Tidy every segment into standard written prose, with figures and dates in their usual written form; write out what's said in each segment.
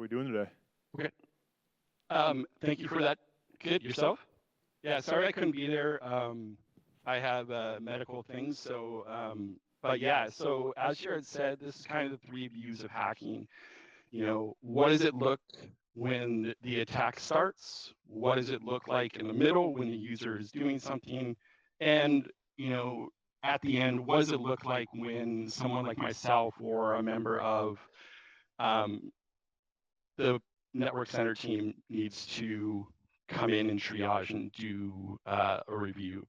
we doing today? Okay. Thank you for that. Good. Yourself? Yeah, sorry I couldn't be there. I have medical things. But yeah, so as Jared said, this is kind of the three views of hacking. What does it look when the attack starts? What does it look like in the middle when the user is doing something? And, you know, at the end, what does it look like when someone like myself or a member of um, the network center team needs to come in and triage and do a review.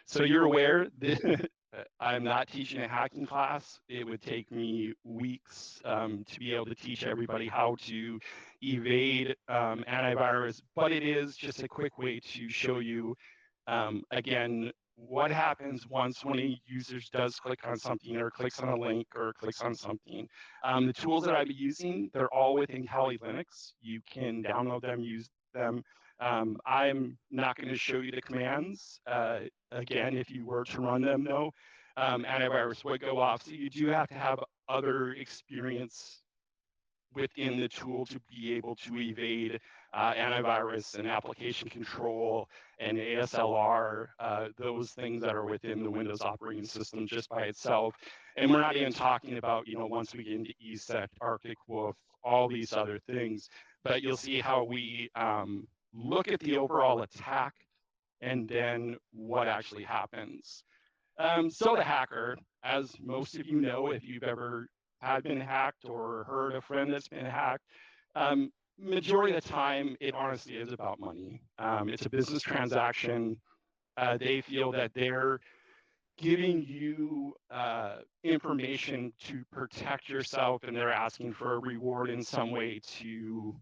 So you're aware that I'm not teaching a hacking class. It would take me weeks to be able to teach everybody how to evade antivirus, but it is just a quick way to show you, again, what happens once one of the users does click on something or clicks on a link or clicks on something. The tools that I've been using, they're all within Kali Linux. You can download them, use them. I'm not going to show you the commands. Again, if you were to run them, though, antivirus would go off. So you do have to have other experience within the tool to be able to evade antivirus and application control and ASLR, those things that are within the Windows operating system just by itself. And we're not even talking about, once we get into ESET, Arctic Wolf, all these other things. But you'll see how we look at the overall attack and then what actually happens. So the hacker, as most of you know, if you've ever had been hacked or heard a friend that's been hacked, majority of the time, it honestly is about money. It's a business transaction. They feel that they're giving you information to protect yourself, and they're asking for a reward in some way to,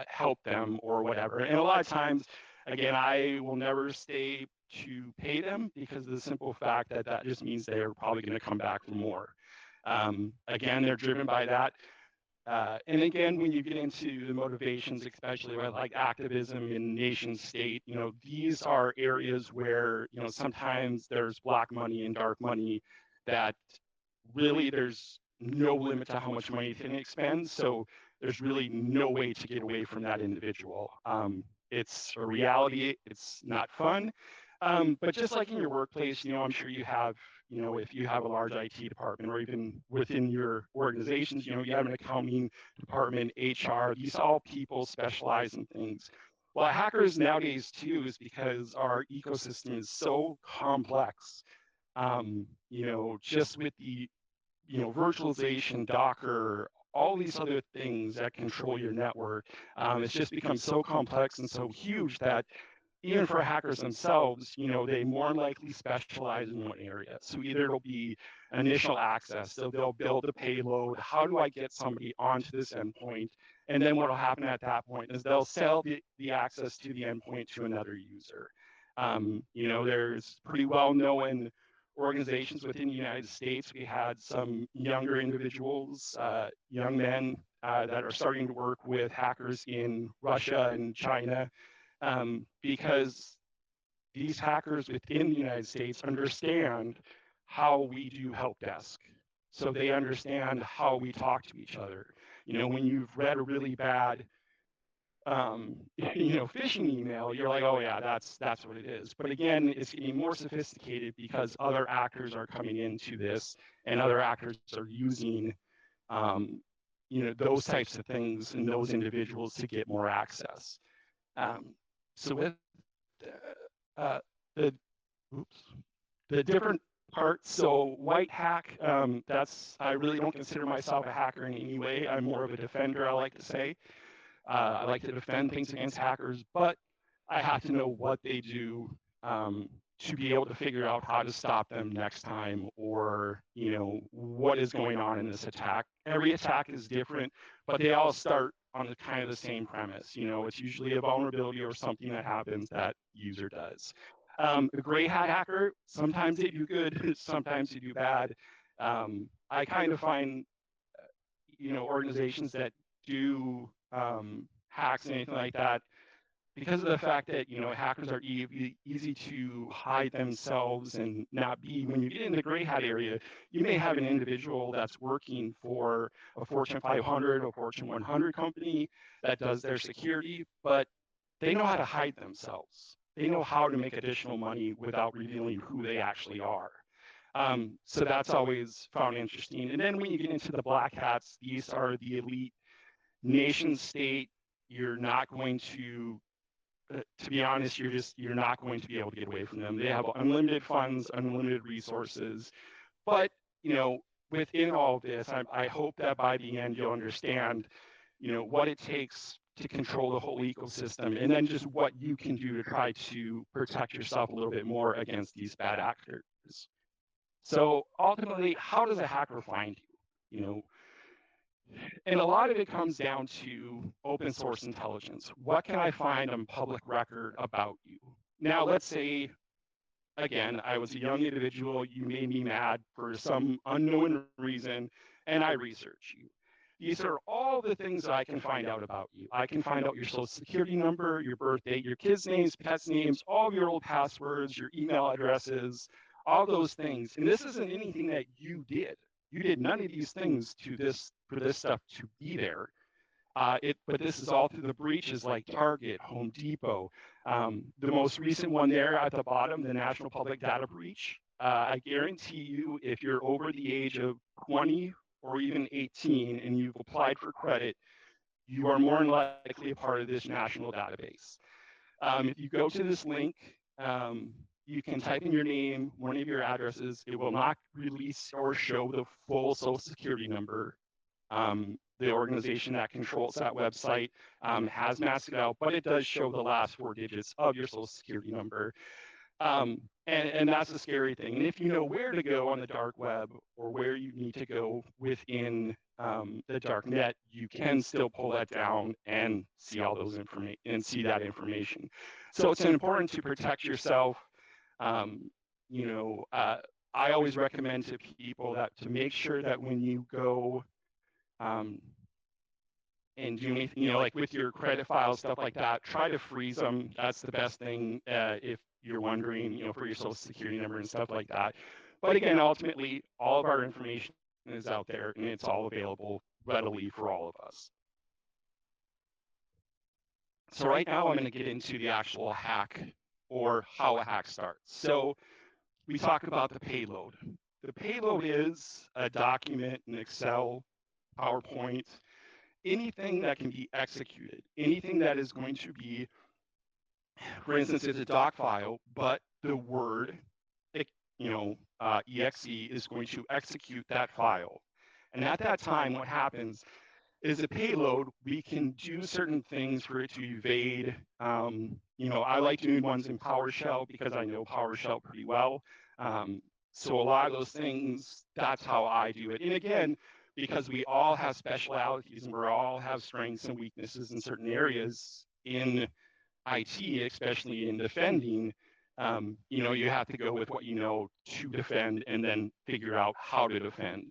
help them or whatever. And a lot of times, again, I will never stay to pay them because of the simple fact that that just means they're probably going to come back for more. Again, they're driven by that. And again, when you get into the motivations, especially with like activism in nation state, these are areas where, sometimes there's black money and dark money that really there's no limit to how much money you can expend. So there's really no way to get away from that individual. It's a reality. It's not fun. But just like in your workplace, I'm sure you have, if you have a large IT department or even within your organizations, you have an accounting department, HR, these all people specialize in things. Well, hackers nowadays too is because our ecosystem is so complex, just with the, virtualization, Docker, all these other things that control your network. It's just become so complex and so huge that even for hackers themselves, they more likely specialize in one area. So either it'll be initial access, so they'll build a payload. How do I get somebody onto this endpoint? And then what will happen at that point is they'll sell the access to the endpoint to another user. There's pretty well-known organizations within the United States. We had some younger individuals, young men that are starting to work with hackers in Russia and China, because these hackers within the United States understand how we do help desk. So they understand how we talk to each other. When you've read a really bad, phishing email, you're like, oh yeah, that's what it is. But again, it's getting more sophisticated because other actors are coming into this, and other actors are using, those types of things and those individuals to get more access. So with the different parts, so white hack, I really don't consider myself a hacker in any way. I'm more of a defender, I like to say. I like to defend things against hackers, but I have to know what they do to be able to figure out how to stop them next time, or what is going on in this attack. Every attack is different, but they all start on the kind of the same premise. It's usually a vulnerability or something that happens that user does. A gray hat hacker, sometimes they do good, sometimes they do bad. I kind of find, organizations that do hacks and anything like that, because of the fact that hackers are easy to hide themselves and not be. When you get in the gray hat area, you may have an individual that's working for a Fortune 500 or Fortune 100 company that does their security, but they know how to hide themselves. They know how to make additional money without revealing who they actually are. So that's always found interesting. And then when you get into the black hats, these are the elite nation state. You're not going to be honest, you're not going to be able to get away from them. They have unlimited funds, unlimited resources. But within all of this, I hope that by the end you'll understand, what it takes to control the whole ecosystem, and then just what you can do to try to protect yourself a little bit more against these bad actors. So ultimately, how does a hacker find you? And a lot of it comes down to open source intelligence. What can I find on public record about you? Now, let's say, again, I was a young individual, you made me mad for some unknown reason, and I research you. These are all the things that I can find out about you. I can find out your social security number, your birth date, your kids' names, pets' names, all of your old passwords, your email addresses, all those things. And this isn't anything that you did. You did none of these things for this stuff to be there. But this is all through the breaches like Target, Home Depot. The most recent one there at the bottom, the National Public Data Breach. I guarantee you, if you're over the age of 20 or even 18 and you've applied for credit, you are more than likely a part of this national database. If you go to this link, you can type in your name, one of your addresses. It will not release or show the full social security number. The organization that controls that website has masked it out, but it does show the last 4 digits of your social security number. And that's a scary thing. And if you know where to go on the dark web or where you need to go within the dark net, you can still pull that down and see all those information and see that information. So it's important to protect yourself. I always recommend to people that to make sure that when you go and do anything, like with your credit files, stuff like that, try to freeze them. That's the best thing if you're wondering, for your social security number and stuff like that. But again, ultimately, all of our information is out there and it's all available readily for all of us. So right now I'm going to get into the actual hack or how a hack starts. So we talk about the payload. The payload is a document, an Excel, PowerPoint, anything that can be executed, anything that is going to be, for instance, it's a doc file, but the word, exe is going to execute that file. And at that time, what happens is a payload, we can do certain things for it to evade. I like doing ones in PowerShell because I know PowerShell pretty well. So a lot of those things, that's how I do it. And again, because we all have specialities and we all have strengths and weaknesses in certain areas in IT, especially in defending, you have to go with what you know to defend and then figure out how to defend.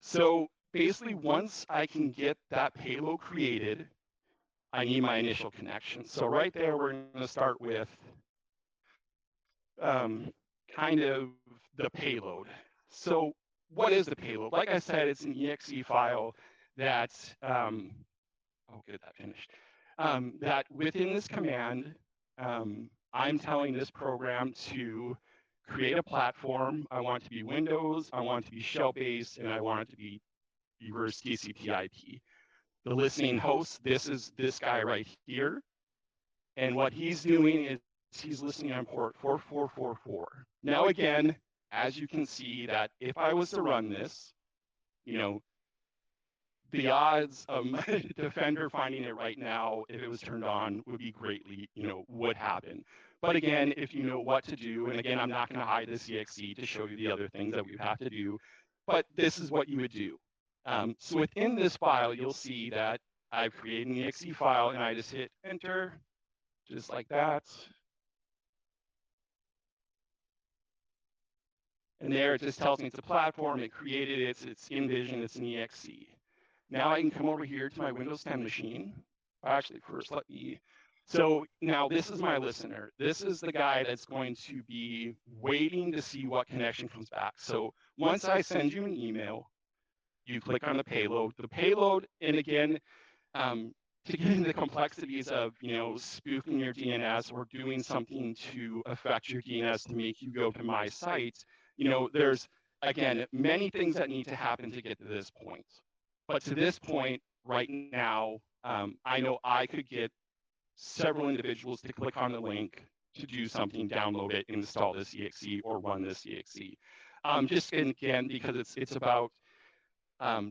So basically, once I can get that payload created, I need my initial connection. So right there, we're going to start with kind of the payload. So what is the payload? Like I said, it's an exe file that, oh, good, that finished. That within this command, I'm telling this program to create a platform. I want it to be Windows, I want it to be shell-based, and I want it to be reverse TCP/IP. The listening host, this is this guy right here. And what he's doing is he's listening on port 4444. Now again, as you can see that if I was to run this, the odds of Defender finding it right now, if it was turned on, would be greatly, would happen. But again, if you know what to do, and again, I'm not going to hide this exe to show you the other things that we have to do, but this is what you would do. So within this file, you'll see that I've created an exe file, and I just hit enter, just like that. And there it just tells me it's a platform, it created it, it's InVision, it's an exe. Now I can come over here to my Windows 10 machine, actually first let me, so now this is my listener. This is the guy that's going to be waiting to see what connection comes back. So once I send you an email, you click on the payload. The payload, and again, to get into the complexities of, spoofing your DNS or doing something to affect your DNS to make you go to my site, there's, again, many things that need to happen to get to this point. But to this point, right now, I know I could get several individuals to click on the link to do something, download it, install this exe, or run this exe. Just again, because it's about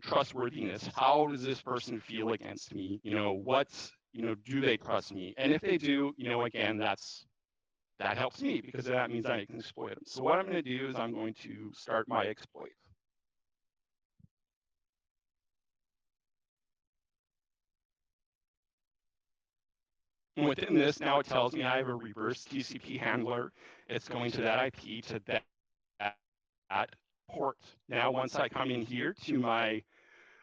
trustworthiness. How does this person feel against me? Do they trust me? And if they do, again, that helps me because that means I can exploit them. So what I'm going to do is I'm going to start my exploit. And within this, now it tells me I have a reverse TCP handler. It's going to that IP to that port. Now, once I come in here to my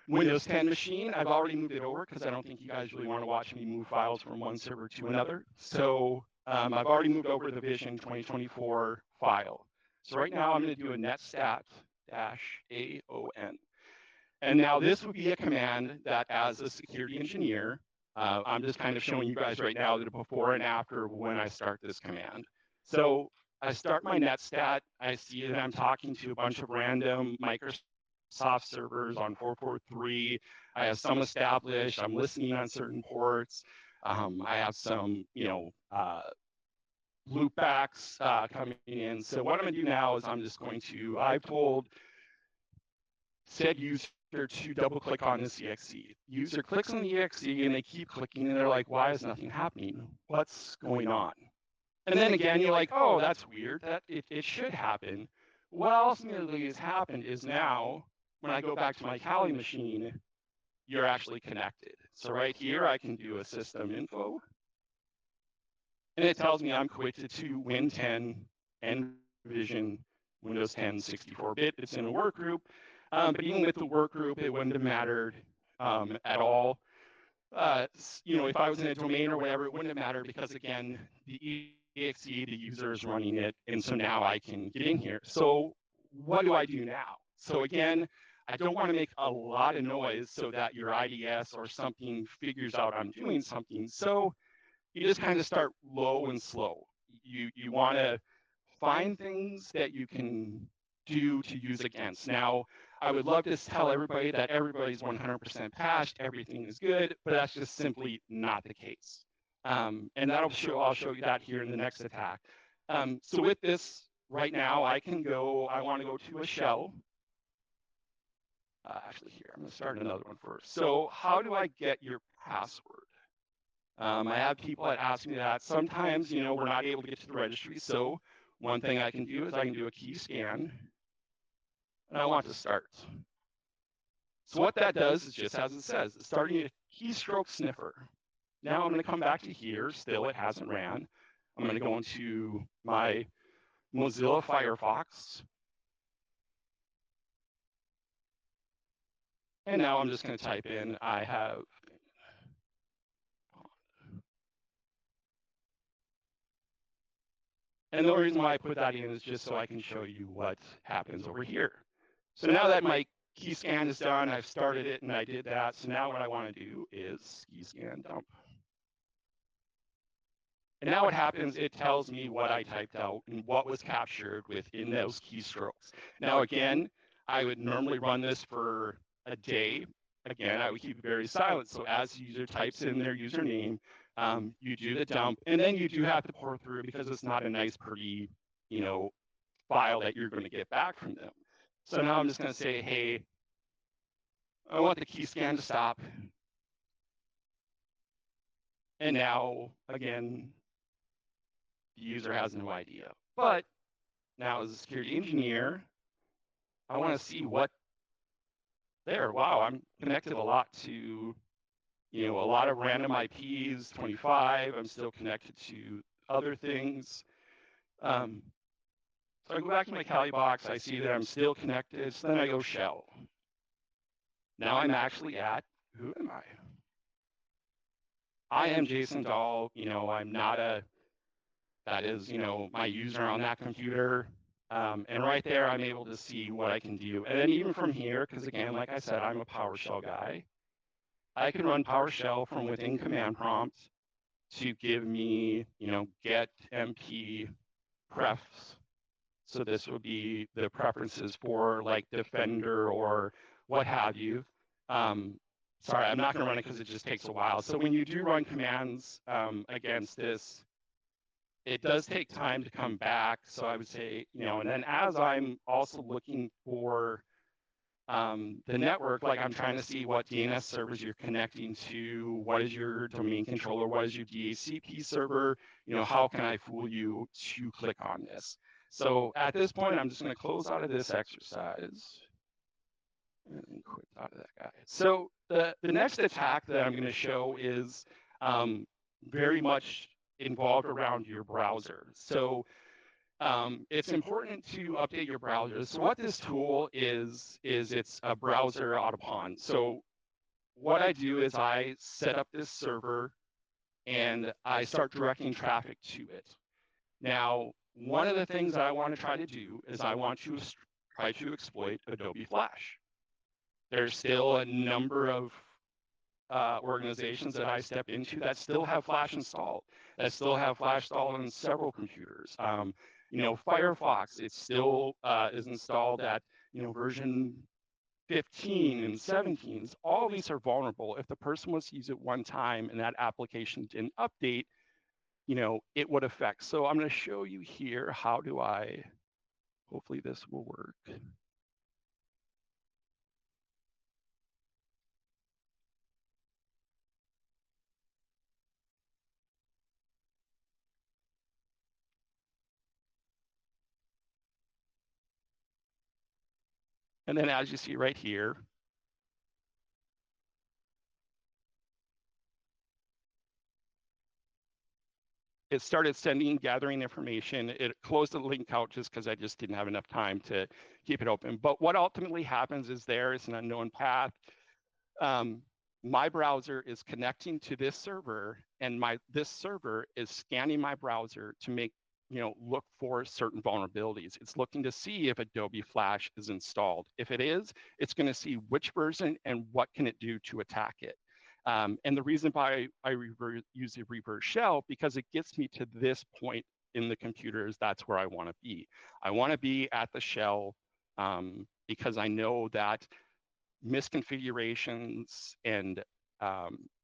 Windows 10 machine, I've already moved it over because I don't think you guys really want to watch me move files from one server to another. So I've already moved over the Vision 2024 file. So right now I'm going to do a netstat-aon. And now this would be a command that, as a security engineer, I'm just kind of showing you guys right now the before and after when I start this command. So I start my netstat. I see that I'm talking to a bunch of random Microsoft servers on 443. I have some established. I'm listening on certain ports. I have some, loopbacks coming in. So what I'm going to do now is I've told said user to double click on this exe. User clicks on the exe and they keep clicking and they're like, why is nothing happening? What's going on? And then again, you're like, oh, that's weird. That it should happen. What ultimately has happened is now, when I go back to my Kali machine, you're actually connected. So right here, I can do a system info. And it tells me I'm connected to Win 10 and Vision Windows 10 64-bit. It's in a work group. But even with the work group, it wouldn't have mattered at all. If I was in a domain or whatever, it wouldn't have mattered because, again, the exe, the user is running it. And so now I can get in here. So what do I do now? So again, I don't want to make a lot of noise so that your IDS or something figures out I'm doing something. So you just kind of start low and slow. You want to find things that you can do to use against. Now, I would love to tell everybody that everybody's 100% patched, everything is good, but that's just simply not the case. And I'll show you that here in the next attack. So with this, right now, I want to go to a shell. Actually, here, I'm going to start another one first. So how do I get your password? I have people that ask me that. Sometimes, we're not able to get to the registry. So one thing I can do is I can do a key scan. And I want to start. So what that does is just as it says, it's starting a keystroke sniffer. Now I'm going to come back to here. Still, it hasn't ran. I'm going to go into my Mozilla Firefox. And now I'm just going to type in, I have. And the reason why I put that in is just so I can show you what happens over here. So now that my key scan is done, I've started it and I did that. So now what I want to do is key scan dump. And now what happens, it tells me what I typed out and what was captured within those keystrokes. Now, again, I would normally run this for a day. Again, I would keep it very silent. So as the user types in their username, you do the dump, and then you do have to pour through because it's not a nice, pretty, file that you're going to get back from them. So now I'm just going to say, hey, I want the key scan to stop. And now, again, the user has no idea. But now as a security engineer, I want to see what there. Wow, I'm connected a lot to, a lot of random IPs, 25. I'm still connected to other things. So I go back to my Kali box. I see that I'm still connected. So then I go shell. Now I'm actually at, who am I? I am Jason Dahl. I'm not that is, my user on that computer. And right there, I'm able to see what I can do. And then even from here, because again, like I said, I'm a PowerShell guy. I can run PowerShell from within command prompt to give me, get MP prefs. So this would be the preferences for like Defender or what have you. Um, sorry, I'm not going to run it because it just takes a while. So when you do run commands against this, it does take time to come back. So I would say, and then as I'm also looking for the network, like I'm trying to see what DNS servers you're connecting to, what is your domain controller, what is your DHCP server, how can I fool you to click on this? So at this point, I'm just going to close out of this exercise and quit out of that guy. So the next attack that I'm going to show is very much involved around your browser. So it's important to update your browser. So what this tool is it's a browser Autopon. So what I do is I set up this server and I start directing traffic to it. Now, one of the things that I want to try to do is I want to try to exploit Adobe Flash. There's still a number of organizations that I step into that still have Flash installed, that still have Flash installed on several computers. Firefox, it still is installed at version 15 and 17. All these are vulnerable. If the person was to use it one time and that application didn't update, it would affect. So I'm going to show you here how do I. Hopefully this will work. And then as you see right here, it started sending, gathering information. It closed the link out just because I just didn't have enough time to keep it open. But what ultimately happens is there is an unknown path. My browser is connecting to this server, and this server is scanning my browser to make look for certain vulnerabilities. It's looking to see if Adobe Flash is installed. If it is, it's going to see which version and what can it do to attack it. And the reason why I use the reverse shell, because it gets me to this point in the computer is that's where I want to be. I want to be at the shell because I know that misconfigurations and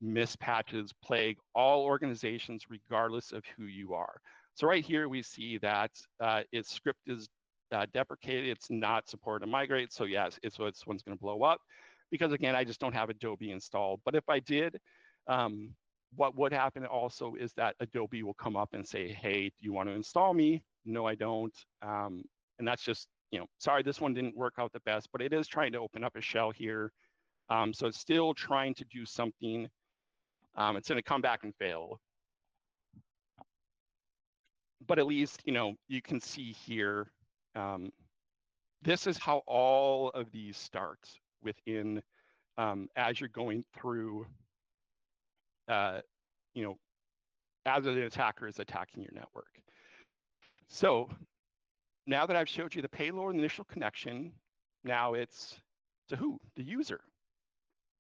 mispatches plague all organizations regardless of who you are. So right here we see that its script is deprecated. It's not supported to migrate. So yes, this one's going to blow up because again, I just don't have Adobe installed. But if I did, what would happen also is that Adobe will come up and say, hey, do you want to install me? No, I don't. And that's just, sorry, this one didn't work out the best, but it is trying to open up a shell here. So it's still trying to do something. It's going to come back and fail. But at least, you can see here, this is how all of these start within, as you're going through, as an attacker is attacking your network. So now that I've showed you the payload initial connection, now it's to who? The user.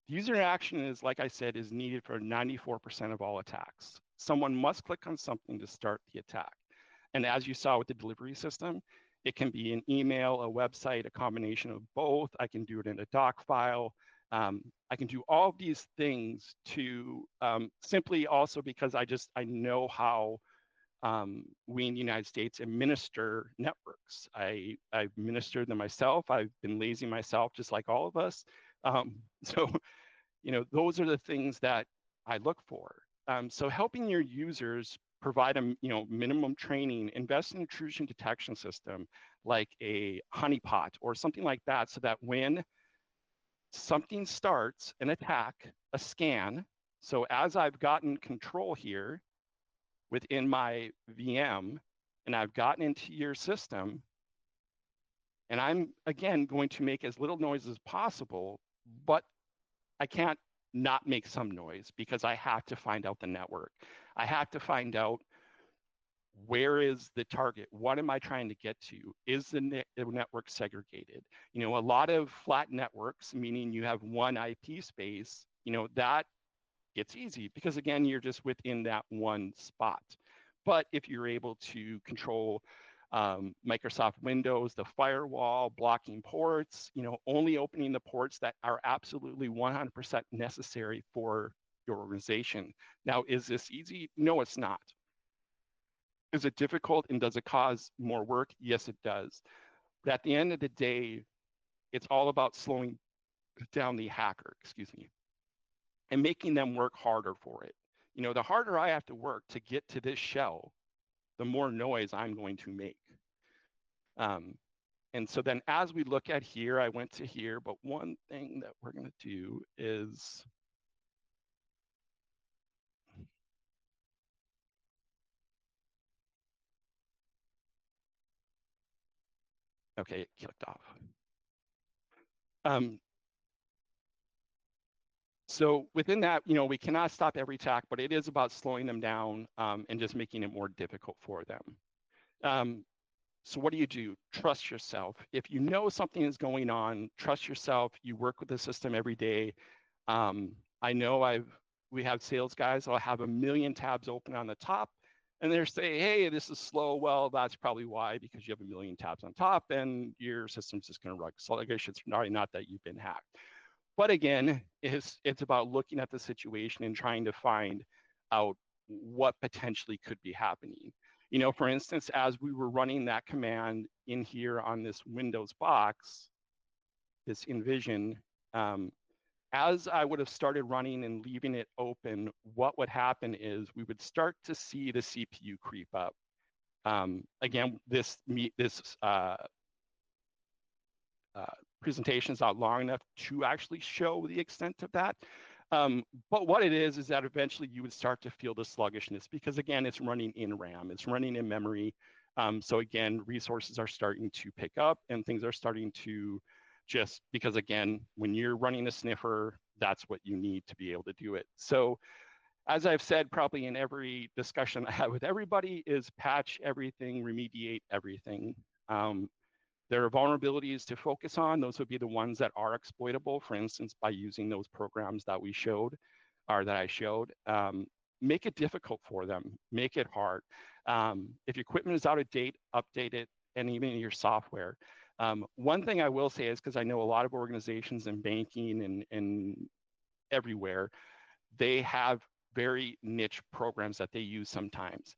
The user interaction is, like I said, is needed for 94% of all attacks. Someone must click on something to start the attack. And as you saw with the delivery system, it can be an email, a website, a combination of both. I can do it in a doc file. I can do all of these things to simply also because I know how we in the United States administer networks. I administer them myself. I've been lazy myself, just like all of us. So, those are the things that I look for. So helping your users provide a minimum training, invest in an intrusion detection system like a honeypot or something like that, so that when something starts, an attack, a scan, so as I've gotten control here within my VM and I've gotten into your system, and I'm, again, going to make as little noise as possible, but I can't not make some noise because I have to find out the network. I have to find out where is the target? What am I trying to get to? Is the network segregated? You know, a lot of flat networks, meaning you have one IP space, you know, that it's easy because again, you're just within that one spot. But if you're able to control Microsoft Windows, the firewall, blocking ports, you know, only opening the ports that are absolutely 100% necessary for your organization. Now, is this easy? No, it's not. Is it difficult and does it cause more work? Yes, it does. But at the end of the day, it's all about slowing down the hacker, excuse me, and making them work harder for it. You know, the harder I have to work to get to this shell, the more noise I'm going to make. Um, and so then as we look at here, I went to here, but one thing that we're going to do is, okay, it clicked off. Um, so within that, you know, we cannot stop every attack, but it is about slowing them down and just making it more difficult for them. So what do? Trust yourself. If you know something is going on, trust yourself. You work with the system every day. I know we have sales guys. I'll have a million tabs open on the top, and they're saying, "Hey, this is slow." Well, that's probably why, because you have a million tabs on top, and your system's just going to run. So I guess it's probably not that you've been hacked. But again, it's about looking at the situation and trying to find out what potentially could be happening. You know, for instance, as we were running that command in here on this Windows box, this Envision, as I would have started running and leaving it open, what would happen is we would start to see the CPU creep up. Again, this uh, presentation is not long enough to actually show the extent of that. But what it is that eventually you would start to feel the sluggishness because again, it's running in RAM, it's running in memory. So again, resources are starting to pick up and things are starting to just because again, when you're running a sniffer, that's what you need to be able to do it. So as I've said, probably in every discussion I have with everybody is patch everything, remediate everything. There are vulnerabilities to focus on. Those would be the ones that are exploitable, for instance, by using those programs that we showed or that I showed. Make it difficult for them, make it hard. If your equipment is out of date, update it, and even your software. One thing I will say is because I know a lot of organizations in banking and everywhere, they have very niche programs that they use sometimes.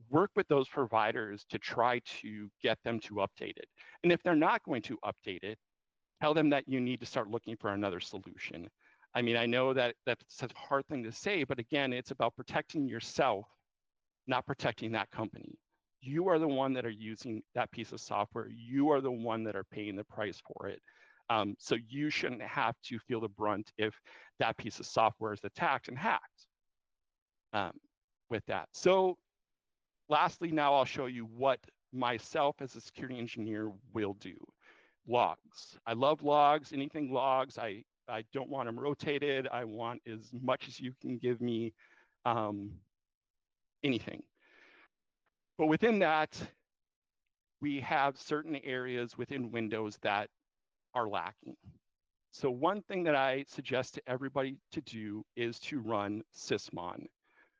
Work with those providers to try to get them to update it. And if they're not going to update it, tell them that you need to start looking for another solution. I mean, I know that that's a hard thing to say, but again, it's about protecting yourself, not protecting that company. You are the one that are using that piece of software. You are the one that are paying the price for it. So you shouldn't have to feel the brunt if that piece of software is attacked and hacked um, with that. So lastly, now I'll show you what myself as a security engineer will do. Logs. I love logs, anything logs. I don't want them rotated. I want as much as you can give me um, anything. But within that, we have certain areas within Windows that are lacking. So one thing that I suggest to everybody to do is to run Sysmon.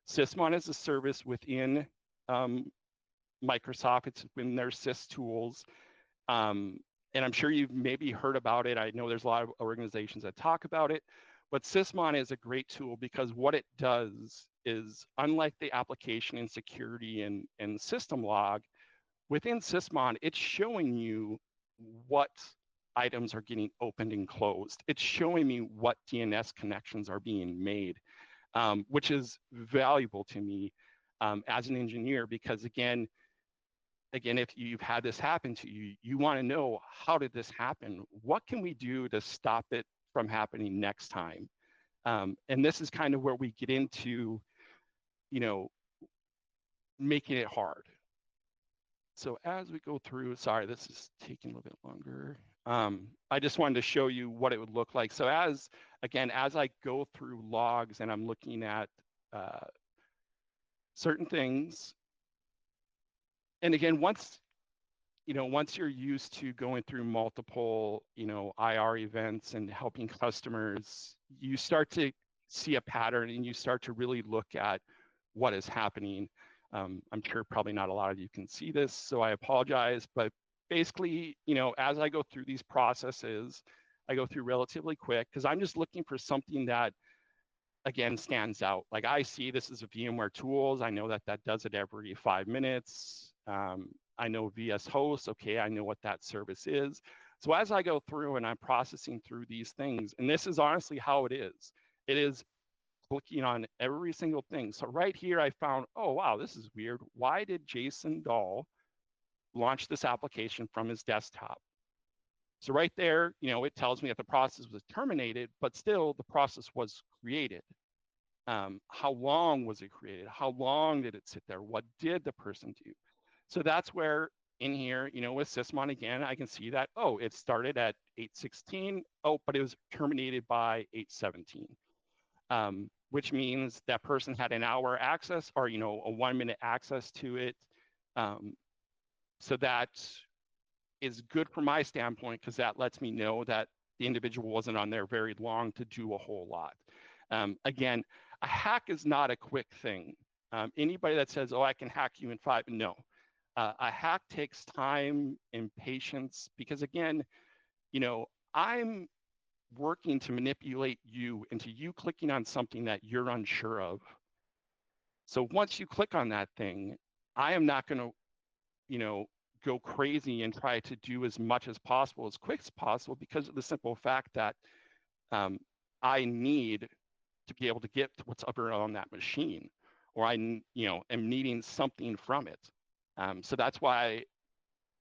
Sysmon is a service within Microsoft. It's in their sys tools. And I'm sure you've maybe heard about it. I know there's a lot of organizations that talk about it, but Sysmon is a great tool because what it does is, unlike the application and security and system log, within Sysmon, it's showing you what items are getting opened and closed. It's showing me what DNS connections are being made, which is valuable to me as an engineer because again, if you've had this happen to you, you want to know, how did this happen? What can we do to stop it from happening next time? And this is kind of where we get into, you know, making it hard. So as we go through, sorry, this is taking a little bit longer. I just wanted to show you what it would look like. So again, as I go through logs and I'm looking at certain things, and again, once you're used to going through multiple, IR events and helping customers, you start to see a pattern and you start to really look at what is happening. I'm sure probably not a lot of you can see this, so I apologize, but basically, as I go through these processes, I go through relatively quick because I'm just looking for something that, again, stands out. Like I see this is a VMware tools. I know that does it every 5 minutes. I know VS host. Okay, I know what that service is. So as I go through and I'm processing through these things, and this is honestly how it is clicking on every single thing. So right here, I found, oh, wow, this is weird. Why did Jason Dahl launch this application from his desktop? So right there, it tells me that the process was terminated, but still the process was created. How long was it created? How long did it sit there? What did the person do? So that's where in here, with Sysmon again, I can see that, oh, it started at 8:16. Oh, but it was terminated by 8:17, which means that person had an hour access or, a 1 minute access to it. So that is good from my standpoint because that lets me know that the individual wasn't on there very long to do a whole lot. Again, a hack is not a quick thing. Anybody that says, oh, I can hack you in 5, no. A hack takes time and patience because, again, I'm working to manipulate you into you clicking on something that you're unsure of. So once you click on that thing, I am not going to, go crazy and try to do as much as possible, as quick as possible, because of the simple fact that I need to be able to get to what's up on that machine, or I, am needing something from it. So that's why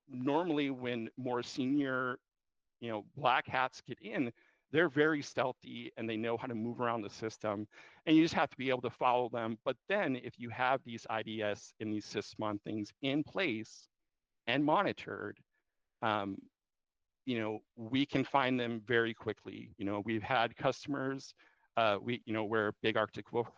normally when more senior, black hats get in, they're very stealthy and they know how to move around the system, and you just have to be able to follow them. But then if you have these IDS and these Sysmon things in place and monitored, we can find them very quickly. We've had customers, we're a big Arctic Wolf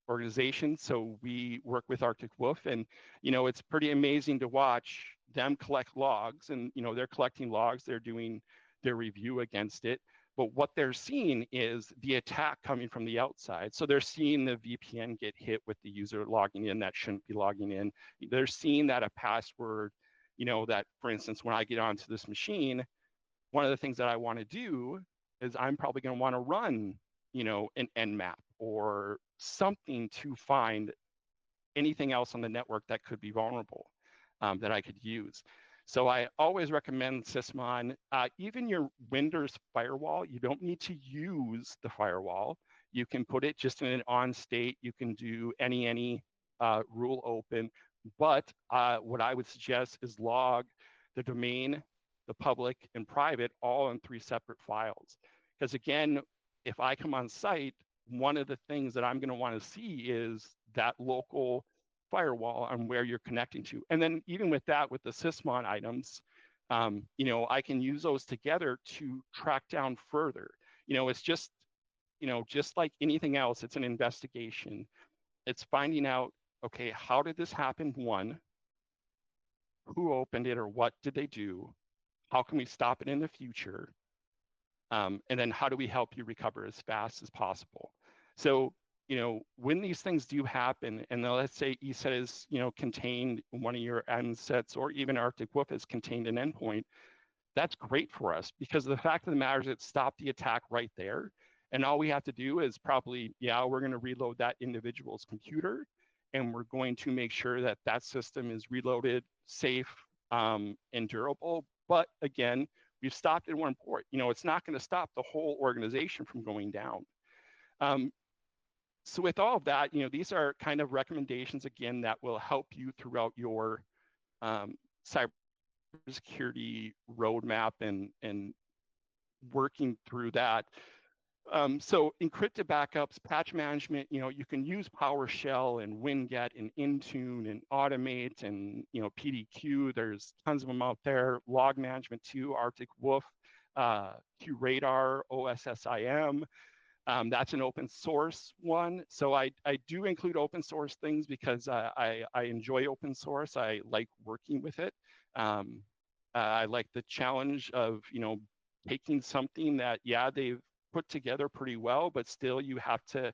organization, so we work with Arctic Wolf, and it's pretty amazing to watch them collect logs, and they're collecting logs, they're doing their review against it, but what they're seeing is the attack coming from the outside. So they're seeing the VPN get hit with the user logging in that shouldn't be logging in. They're seeing that a password, that, for instance, when I get onto this machine, one of the things that I want to do is I'm probably going to want to run, an Nmap or something to find anything else on the network that could be vulnerable, that I could use. So I always recommend Sysmon. Even your Windows firewall, you don't need to use the firewall. You can put it just in an on state. You can do any rule open. But what I would suggest is log the domain, the public, and private all in 3 separate files. Because again, if I come on site, one of the things that I'm going to want to see is that local firewall on where you're connecting to. And then even with that, with the Sysmon items, I can use those together to track down further. It's just, just like anything else, it's an investigation. It's finding out, okay, how did this happen? One, who opened it or what did they do? How can we stop it in the future? And then how do we help you recover as fast as possible? So, when these things do happen, and let's say ESET is, contained in one of your NSETs, or even Arctic Wolf is contained an endpoint, that's great for us because the fact of the matter is it stopped the attack right there. And all we have to do is probably, we're going to reload that individual's computer, and we're going to make sure that that system is reloaded, safe, and durable. But again, we've stopped in one port. It's not going to stop the whole organization from going down. So with all of that, these are kind of recommendations, again, that will help you throughout your cybersecurity roadmap and working through that. So encrypted backups, patch management, you can use PowerShell and WinGet and Intune and Automate and, PDQ. There's tons of them out there. Log management too, Arctic Wolf, QRadar, OSSIM. That's an open source one. So I do include open source things because I enjoy open source. I like working with it. I like the challenge of, taking something that, they've put together pretty well, but still you have to,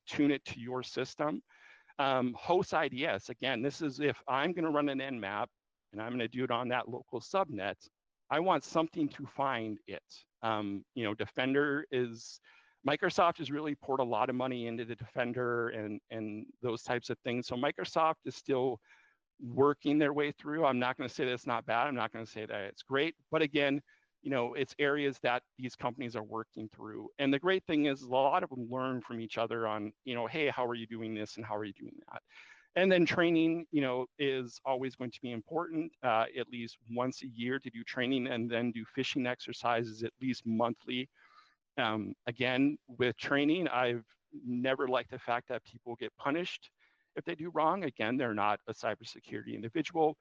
tune it to your system. Host IDS, again, this is if I'm going to run an Nmap and I'm going to do it on that local subnet, I want something to find it. Defender is, Microsoft has really poured a lot of money into the Defender and those types of things. So Microsoft is still working their way through. I'm not going to say that it's not bad. I'm not going to say that it's great. But again, it's areas that these companies are working through. And the great thing is a lot of them learn from each other on, hey, how are you doing this and how are you doing that? And then training, is always going to be important, at least once a year to do training, and then do phishing exercises at least monthly. Again, with training, I've never liked the fact that people get punished if they do wrong. Again, they're not a cybersecurity individual.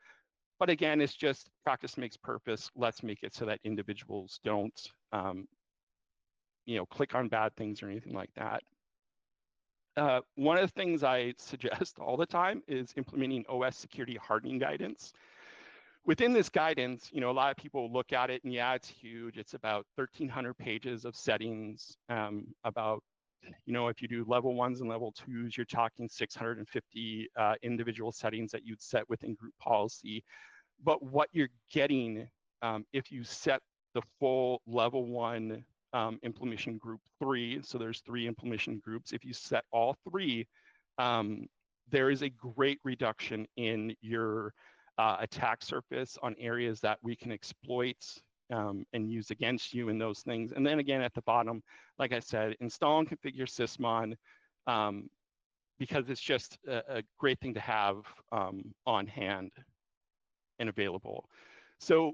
But again, it's just practice makes purpose. Let's make it so that individuals don't, click on bad things or anything like that. One of the things I suggest all the time is implementing OS security hardening guidance. Within this guidance, a lot of people look at it and it's huge. It's about 1,300 pages of settings, about, if you do level 1s and level 2s, you're talking 650 individual settings that you'd set within group policy. But what you're getting, if you set the full level 1 implementation group 3, so there's 3 implementation groups, if you set all 3, there is a great reduction in your attack surface on areas that we can exploit and use against you and those things. And then again, at the bottom, like I said, install and configure sysmon, because it's just a great thing to have on hand and available. So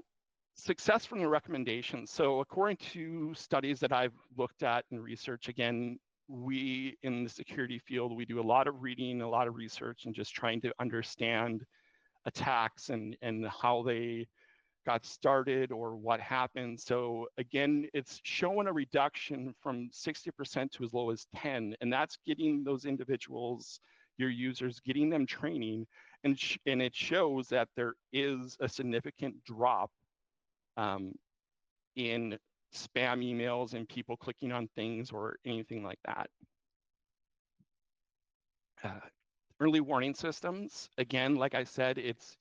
success from the recommendations. So according to studies that I've looked at and research, again, we in the security field, we do a lot of reading, a lot of research, and just trying to understand attacks and how they got started or what happened. So again, it's showing a reduction from 60% to as low as 10, and that's getting those individuals, your users, getting them training, and it shows that there is a significant drop in spam emails and people clicking on things or anything like that. Early warning systems, again, like I said, it's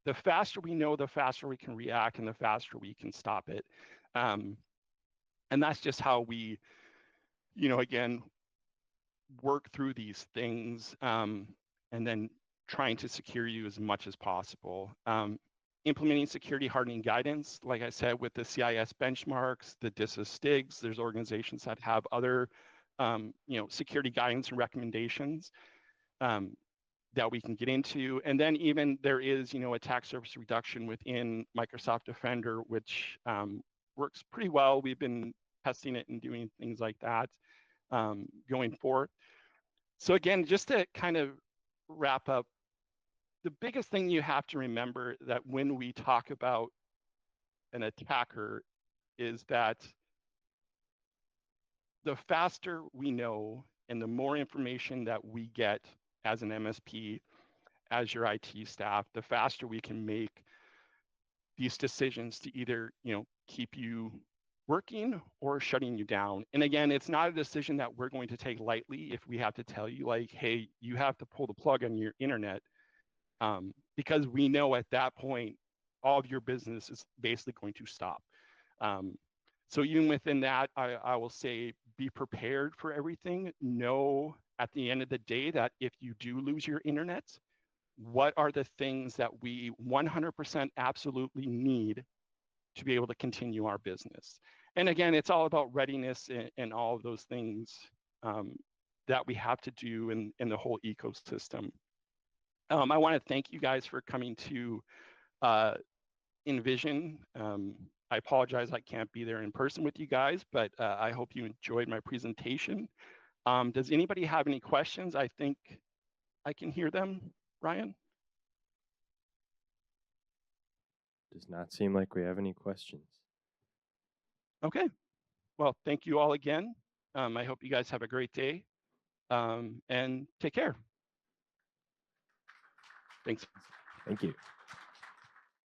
the faster we know, the faster we can react and the faster we can stop it. And that's just how we, again, work through these things and then trying to secure you as much as possible. Implementing security hardening guidance, like I said, with the CIS benchmarks, the DISA STIGs, there's organizations that have other, security guidance and recommendations that we can get into. And then even there is, attack surface reduction within Microsoft Defender, which works pretty well. We've been testing it and doing things like that going forward. So again, just to kind of wrap up, the biggest thing you have to remember that when we talk about an attacker is that the faster we know and the more information that we get as an MSP, as your IT staff, the faster we can make these decisions to either, keep you working or shutting you down. And again, it's not a decision that we're going to take lightly if we have to tell you like, hey, you have to pull the plug on your internet, because we know at that point, all of your business is basically going to stop. So even within that, I will say, be prepared for everything. Know at the end of the day that if you do lose your internet, what are the things that we 100% absolutely need to be able to continue our business? And again, it's all about readiness and all of those things that we have to do in the whole ecosystem. I want to thank you guys for coming to Envision. I apologize I can't be there in person with you guys, but I hope you enjoyed my presentation. Does anybody have any questions? I think I can hear them, Ryan? Does not seem like we have any questions. Okay. Well, thank you all again. I hope you guys have a great day, and take care. Thanks. Thank you.